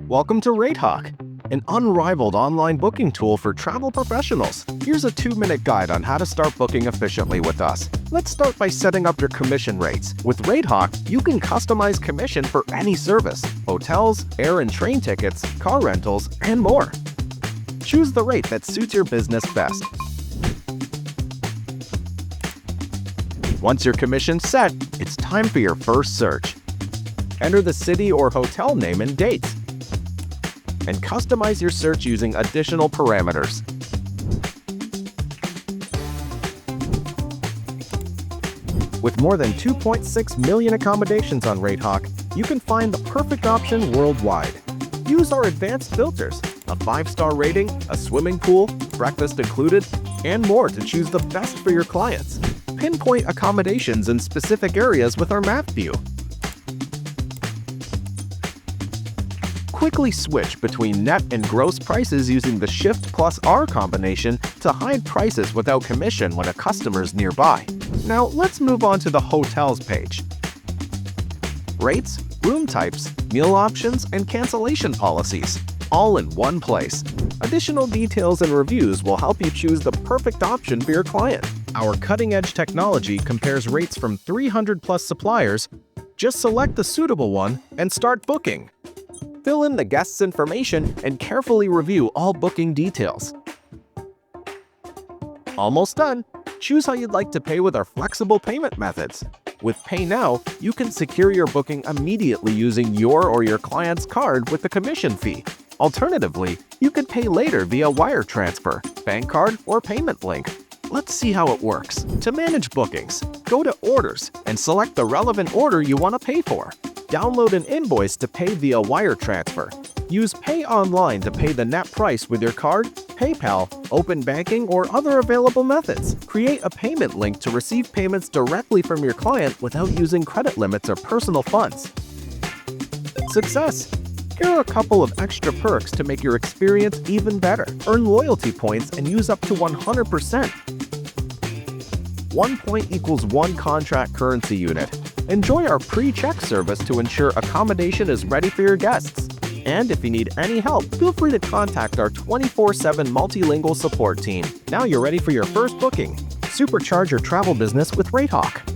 Welcome to RateHawk, an unrivaled online booking tool for travel professionals. Here's a 2-minute guide on how to start booking efficiently with us. Let's start by setting up your commission rates. With RateHawk, you can customize commission for any service: hotels, air and train tickets, car rentals, and more. Choose the rate that suits your business best. Once your commission's set, it's time for your first search. Enter the city or hotel name and dates, and customize your search using additional parameters. With more than 2.6 million accommodations on RateHawk, you can find the perfect option worldwide. Use our advanced filters, a 5-star rating, a swimming pool, breakfast included, and more to choose the best for your clients. Pinpoint accommodations in specific areas with our map view. Quickly switch between net and gross prices using the Shift+R combination to hide prices without commission when a customer's nearby. Now let's move on to the hotels page. Rates, room types, meal options, and cancellation policies, all in one place. Additional details and reviews will help you choose the perfect option for your client. Our cutting-edge technology compares rates from 300+ suppliers. Just select the suitable one and start booking. Fill in the guest's information and carefully review all booking details. Almost done! Choose how you'd like to pay with our flexible payment methods. With Pay Now, you can secure your booking immediately using your or your client's card with a commission fee. Alternatively, you could pay later via wire transfer, bank card, or payment link. Let's see how it works. To manage bookings, go to Orders and select the relevant order you want to pay for. Download an invoice to pay via wire transfer. Use Pay Online to pay the net price with your card, PayPal, open banking, or other available methods. Create a payment link to receive payments directly from your client without using credit limits or personal funds. Success! Here are a couple of extra perks to make your experience even better. Earn loyalty points and use up to 100%. 1 point equals 1 contract currency unit. Enjoy our pre-check service to ensure accommodation is ready for your guests. And if you need any help, feel free to contact our 24/7 multilingual support team. Now you're ready for your first booking. Supercharge your travel business with RateHawk.